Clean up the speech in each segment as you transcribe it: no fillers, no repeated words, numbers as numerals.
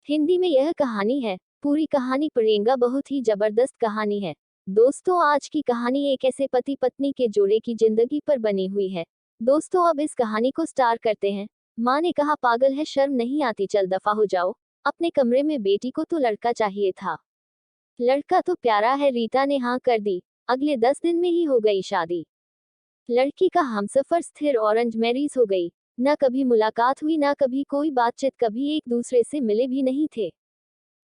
हिंदी में यह कहानी है। पूरी कहानी पढ़ेंगा, बहुत ही जबरदस्त कहानी है। दोस्तों, आज की कहानी एक ऐसे पति पत्नी के जोड़े की जिंदगी पर बनी हुई है। दोस्तों, अब इस कहानी को स्टार करते हैं। माँ ने कहा, पागल है, शर्म नहीं आती, चल दफा हो जाओ। अपने कमरे में बेटी को तो लड़का चाहिए था। लड़का तो प्यारा है। रीता ने हाँ कर दी। अगले 10 दिन में ही हो गई शादी। लड़की का हमसफर स्थिर ऑरेंज मैरिज हो गई। न कभी मुलाकात हुई, न कभी कोई बातचीत, कभी एक दूसरे से मिले भी नहीं थे।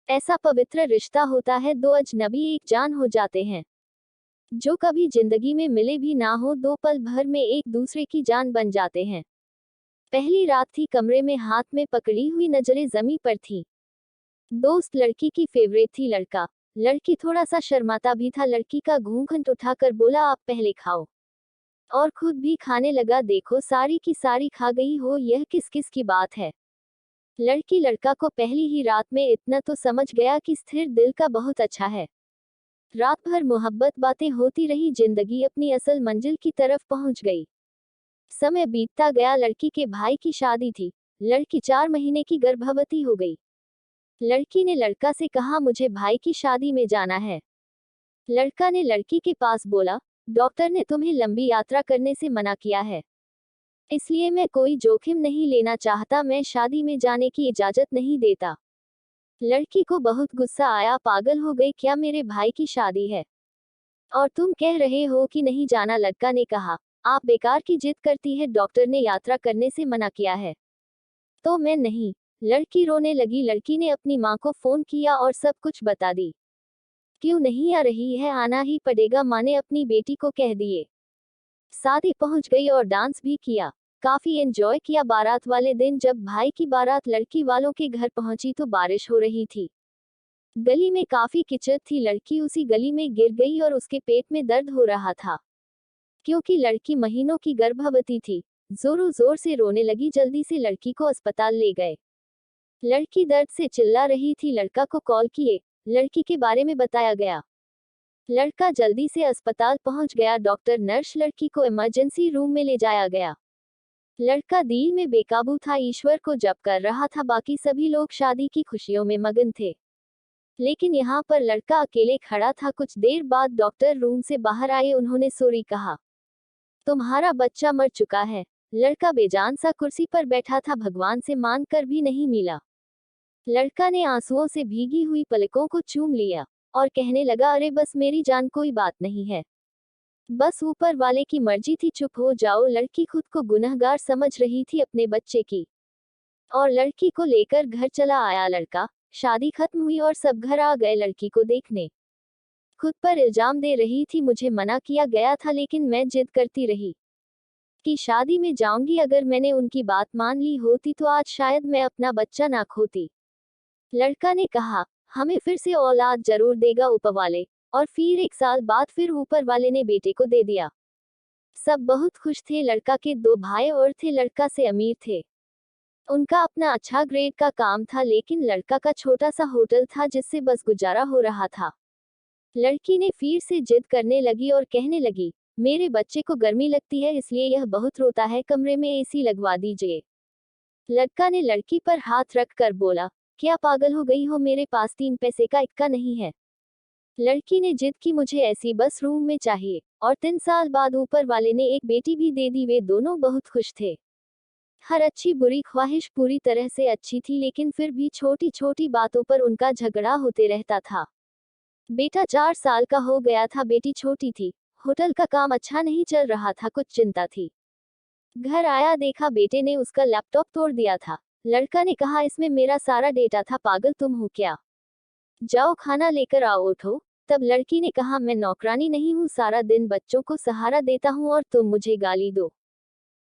ऐसा पवित्र रिश्ता होता है, दो अजनबी एक जान हो जाते हैं। जो कभी जिंदगी में मिले भी ना हो, दो पल भर में एक दूसरे की जान बन जाते हैं। पहली रात थी, कमरे में हाथ में पकड़ी हुई नजरें जमी पर थी। दोस्त लड़की की फेवरेट थी। लड़की थोड़ा सा शर्माता भी था। लड़की का घूंघट उठाकर बोला, आप पहले खाओ। और खुद भी खाने लगा। देखो, सारी की सारी खा गई हो, यह किस किस की बात है। लड़की लड़का को पहली ही रात में इतना तो समझ गया कि स्थिर दिल का बहुत अच्छा है। रात भर मोहब्बत बातें होती रही। जिंदगी अपनी असल मंजिल की तरफ पहुंच गई। समय बीतता गया। लड़की के भाई की शादी थी। लड़की 4 महीने की गर्भवती हो गई। लड़की ने लड़का से कहा, मुझे भाई की शादी में जाना है। लड़का ने लड़की के पास बोला, डॉक्टर ने तुम्हें लंबी यात्रा करने से मना किया है, इसलिए मैं कोई जोखिम नहीं लेना चाहता। मैं शादी में जाने की इजाजत नहीं देता। लड़की को बहुत गुस्सा आया। पागल हो गई क्या, मेरे भाई की शादी है और तुम कह रहे हो कि नहीं जाना। लड़का ने कहा, आप बेकार की जिद करती है, डॉक्टर ने यात्रा करने से मना किया है तो मैं नहीं। लड़की रोने लगी। लड़की ने अपनी माँ को फोन किया और सब कुछ बता दी। क्यों नहीं आ रही है, आना ही पड़ेगा, माँ ने अपनी बेटी को कह दिए। शादी पहुंच गई और डांस भी किया। काफी एंजॉय किया। बारात वाले दिन जब भाई की बारात लड़की वालों के घर पहुंची तो बारिश हो रही थी। गली में काफी कीचड़ थी। लड़की उसी गली में गिर गई और उसके पेट में दर्द हो रहा था, क्योंकि लड़की महीनों की गर्भवती थी। जोरों जोर से रोने लगी। जल्दी से लड़की को अस्पताल ले गए। लड़की दर्द से चिल्ला रही थी। लड़का को कॉल किए। लड़की के बारे में बताया गया। लड़का जल्दी से अस्पताल पहुंच गया। डॉक्टर नर्स लड़की को इमरजेंसी रूम में ले जाया गया। लड़का दिल में बेकाबू था, ईश्वर को जप कर रहा था। बाकी सभी लोग शादी की खुशियों में मगन थे, लेकिन यहाँ पर लड़का अकेले खड़ा था। कुछ देर बाद डॉक्टर रूम से बाहर आए। उन्होंने सॉरी कहा, तुम्हारा बच्चा मर चुका है। लड़का बेजान सा कुर्सी पर बैठा था, भगवान से मांग कर भी नहीं मिला। लड़का ने आंसुओं से भीगी हुई पलकों को चूम लिया और कहने लगा, अरे बस मेरी जान, कोई बात नहीं है, बस ऊपर वाले की मर्जी थी, चुप हो जाओ। लड़की खुद को गुनहगार समझ रही थी अपने बच्चे की, और लड़की को लेकर घर चला आया। लड़का, शादी खत्म हुई और सब घर आ गए लड़की को देखने। खुद पर इल्जाम दे रही थी, मुझे मना किया गया था, लेकिन मैं जिद करती रही कि शादी में जाऊंगी। अगर मैंने उनकी बात मान ली होती तो आज शायद मैं अपना बच्चा ना खोती। लड़का ने कहा, हमें फिर से औलाद जरूर देगा ऊपर वाले। और फिर 1 साल बाद फिर ऊपर वाले ने बेटे को दे दिया। सब बहुत खुश थे। लड़का के 2 भाई और थे। लड़का से अमीर थे। उनका अपना अच्छा ग्रेड का काम था, लेकिन लड़का का छोटा सा होटल था जिससे बस गुजारा हो रहा था। लड़की ने फिर से जिद करने लगी और कहने लगी, मेरे बच्चे को गर्मी लगती है, इसलिए यह बहुत रोता है, कमरे में एसी लगवा दीजिए। लड़का ने लड़की पर हाथ रख कर बोला, क्या पागल हो गई हो, मेरे पास 3 पैसे का इक्का नहीं है। लड़की ने जिद की, मुझे ऐसी बस रूम में चाहिए। और 3 साल बाद ऊपर वाले ने एक बेटी भी दे दी। वे दोनों बहुत खुश थे। हर अच्छी बुरी ख्वाहिश पूरी तरह से अच्छी थी, लेकिन फिर भी छोटी छोटी बातों पर उनका झगड़ा होते रहता था। बेटा 4 साल का हो गया था, बेटी छोटी थी। होटल का काम अच्छा नहीं चल रहा था, कुछ चिंता थी। घर आया, देखा बेटे ने उसका लैपटॉप तोड़ दिया था। लड़का ने कहा, इसमें मेरा सारा डेटा था, पागल तुम हो क्या, जाओ खाना लेकर आओ, उठो। तब लड़की ने कहा, मैं नौकरानी नहीं हूँ, सारा दिन बच्चों को सहारा देता हूँ और तुम मुझे गाली दो।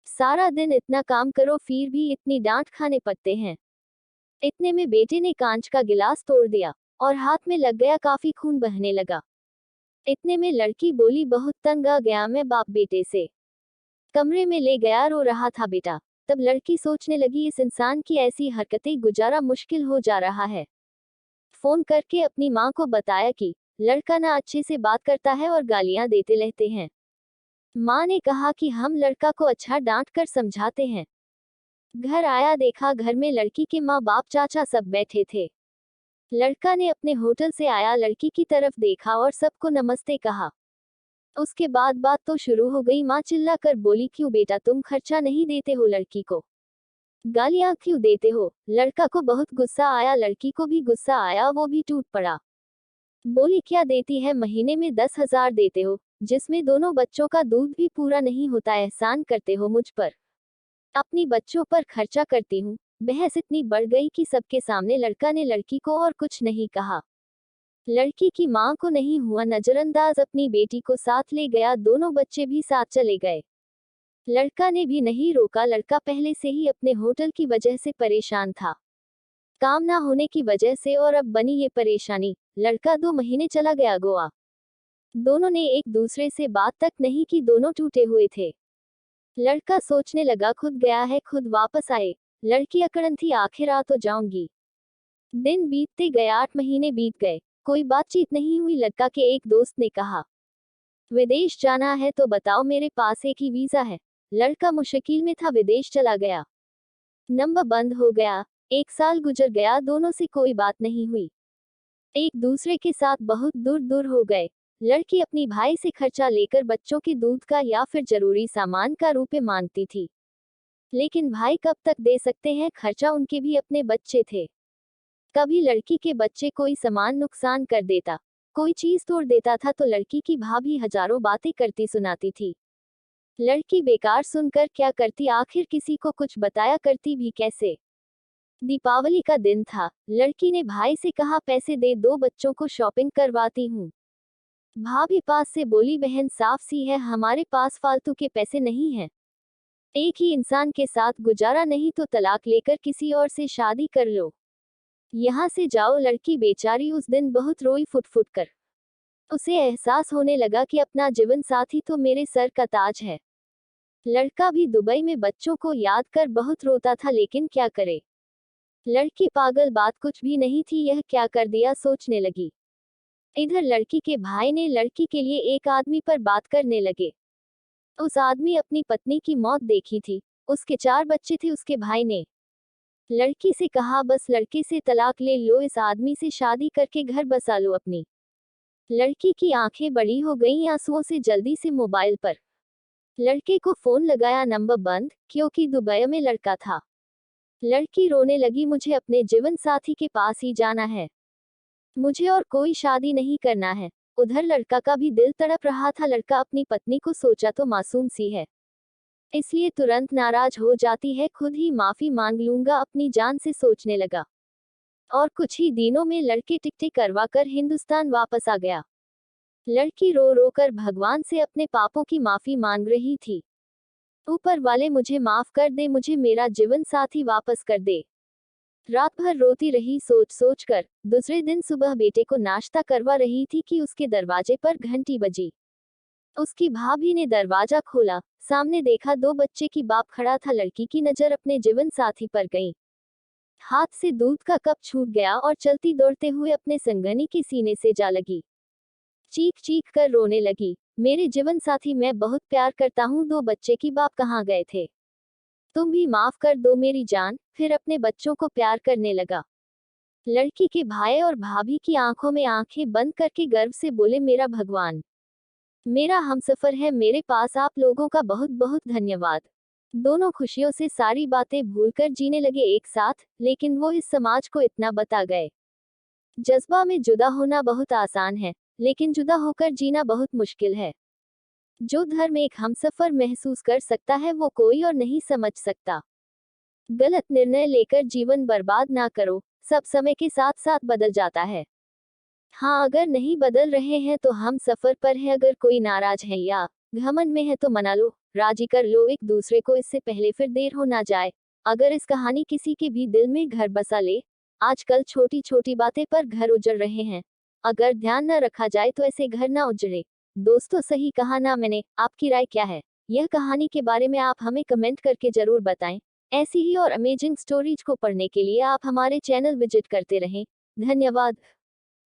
सारा दिन इतना काम करो फिर भी इतनी डांट खाने पड़ते हैं। इतने में बेटे ने कांच का गिलास तोड़ दिया और हाथ में लग गया, काफी खून बहने लगा। इतने में लड़की बोली, बहुत तंग आ गया मैं बाप बेटे से। कमरे में ले गया, रो रहा था बेटा। तब लड़की सोचने लगी, इस इंसान की ऐसी हरकतें गुजारा मुश्किल हो जा रहा है। फोन करके अपनी माँ को बताया कि लड़का ना अच्छे से बात करता है और गालियां देते रहते हैं। माँ ने कहा कि हम लड़का को अच्छा डांट कर समझाते हैं। घर आया, देखा घर में लड़की के माँ बाप चाचा सब बैठे थे। लड़का ने अपने होटल से आया लड़की की तरफ देखा और सबको नमस्ते कहा। उसके बाद बात तो शुरू हो गई। माँ चिल्ला कर बोली, क्यों बेटा तुम खर्चा नहीं देते हो लड़की को? गालियां क्यों देते हो? लड़का को बहुत गुस्सा आया, लड़की को भी गुस्सा आया, वो भी टूट पड़ा। बोली, क्या देती है? महीने में 10,000 देते हो, जिसमें दोनों बच्चों का दूध भी पूरा नहीं होता। एहसान करते हो मुझ पर, अपनी बच्चों पर खर्चा करती हूँ। बहस इतनी बढ़ गई कि सबके सामने लड़का ने लड़की को और कुछ नहीं कहा। लड़की की मां को नहीं हुआ नजरअंदाज, अपनी बेटी को साथ ले गया, दोनों बच्चे भी साथ चले गए। लड़का ने भी नहीं रोका। लड़का पहले से ही अपने होटल की वजह से परेशान था, काम ना होने की वजह से, और अब बनी ये परेशानी। लड़का 2 महीने चला गया गोवा। दोनों ने एक दूसरे से बात तक नहीं की, दोनों टूटे हुए थे। लड़का सोचने लगा, खुद गया है खुद वापस आए। लड़की अकड़न थी, आखिर आ तो जाऊंगी। दिन बीतते गए, 8 महीने बीत गए, कोई बातचीत नहीं हुई। लड़का के एक दोस्त ने कहा, विदेश जाना है तो बताओ, मेरे पास एक ही वीजा है। लड़का मुश्किल में था, विदेश चला गया। नंबर बंद हो गया। 1 साल गुजर गया, दोनों से कोई बात नहीं हुई, एक दूसरे के साथ बहुत दूर दूर हो गए। लड़की अपनी भाई से खर्चा लेकर बच्चों के दूध का या फिर जरूरी सामान का रुपए मांगती थी, लेकिन भाई कब तक दे सकते हैं खर्चा, उनके भी अपने बच्चे थे। कभी लड़की के बच्चे कोई सामान नुकसान कर देता, कोई चीज तोड़ देता था तो लड़की की भाभी हजारों बातें करती सुनाती थी। लड़की बेकार सुनकर क्या करती, आखिर किसी को कुछ बताया करती भी कैसे। दीपावली का दिन था। लड़की ने भाई से कहा, पैसे दे दो, बच्चों को शॉपिंग करवाती हूँ। भाभी पास से बोली, बहन साफ सी है, हमारे पास फालतू के पैसे नहीं हैं। एक ही इंसान के साथ गुजारा नहीं तो तलाक लेकर किसी और से शादी कर लो, यहाँ से जाओ। लड़की बेचारी उस दिन बहुत रोई फुट फुट कर। उसे एहसास होने लगा कि अपना जीवन साथी तो मेरे सर का ताज है। लड़का भी दुबई में बच्चों को याद कर बहुत रोता था, लेकिन क्या करे। लड़की पागल, बात कुछ भी नहीं थी, यह क्या कर दिया सोचने लगी। इधर लड़की के भाई ने लड़की के लिए एक आदमी पर बात करने लगे। उस आदमी अपनी पत्नी की मौत देखी थी, उसके 4 बच्चे थे। उसके भाई ने लड़की से कहा, बस लड़के से तलाक ले लो, इस आदमी से शादी करके घर बसा लो अपनी। लड़की की आंखें बड़ी हो गईं आंसुओं से, जल्दी से मोबाइल पर लड़के को फोन लगाया, नंबर बंद, क्योंकि दुबई में लड़का था। लड़की रोने लगी, मुझे अपने जीवन साथी के पास ही जाना है, मुझे और कोई शादी नहीं करना है। उधर लड़का का भी दिल तड़प रहा था। लड़का अपनी पत्नी को सोचा तो मासूम सी है, इसलिए तुरंत नाराज हो जाती है, खुद ही माफी मांग लूंगा अपनी जान से सोचने लगा। और कुछ ही दिनों में लड़के टिकटें करवा कर हिंदुस्तान वापस आ गया। लड़की रो रो कर भगवान से अपने पापों की माफी मांग रही थी। ऊपर वाले मुझे माफ कर दे, मुझे मेरा जीवन साथी वापस कर दे। रात भर रोती रही सोच सोच कर। दूसरे दिन सुबह बेटे को नाश्ता करवा रही थी कि उसके दरवाजे पर घंटी बजी। उसकी भाभी ने दरवाजा खोला, सामने देखा 2 बच्चे की बाप खड़ा था। लड़की की नजर अपने जीवन साथी पर गई, हाथ से दूध का कप छूट गया और चलती दौड़ते हुए अपने संगनी के सीने से जा लगी। चीख चीख कर रोने लगी, मेरे जीवन साथी, मैं बहुत प्यार करता हूँ, 2 बच्चे की बाप कहाँ गए थे, तुम भी माफ कर दो मेरी जान। फिर अपने बच्चों को प्यार करने लगा। लड़की के भाई और भाभी की आंखों में आंखें बंद करके गर्व से बोले, मेरा भगवान, मेरा हमसफर है, मेरे पास आप लोगों का बहुत बहुत धन्यवाद। दोनों खुशियों से सारी बातें भूलकर जीने लगे एक साथ, लेकिन वो इस समाज को इतना बता गए, जज्बा में जुदा होना बहुत आसान है, लेकिन जुदा होकर जीना बहुत मुश्किल है। जो धर्म एक हमसफर महसूस कर सकता है वो कोई और नहीं समझ सकता। गलत निर्णय लेकर जीवन बर्बाद ना करो, सब समय के साथ साथ बदल जाता है। हाँ, अगर नहीं बदल रहे हैं तो हम सफर पर हैं, अगर कोई नाराज है या घमंड में है तो मना लो, राजी कर लो एक दूसरे को, इससे पहले फिर देर हो ना जाए। अगर इस कहानी किसी के भी दिल में घर बसा ले, आजकल छोटी छोटी बातें पर घर उजड़ रहे हैं, अगर ध्यान न रखा जाए तो ऐसे घर ना उजड़े। दोस्तों, सही कहा ना मैंने? आपकी राय क्या है यह कहानी के बारे में? आप हमें कमेंट करके जरूर बताएं। ऐसी ही और अमेजिंग स्टोरीज को पढ़ने के लिए आप हमारे चैनल विजिट करते रहें। धन्यवाद।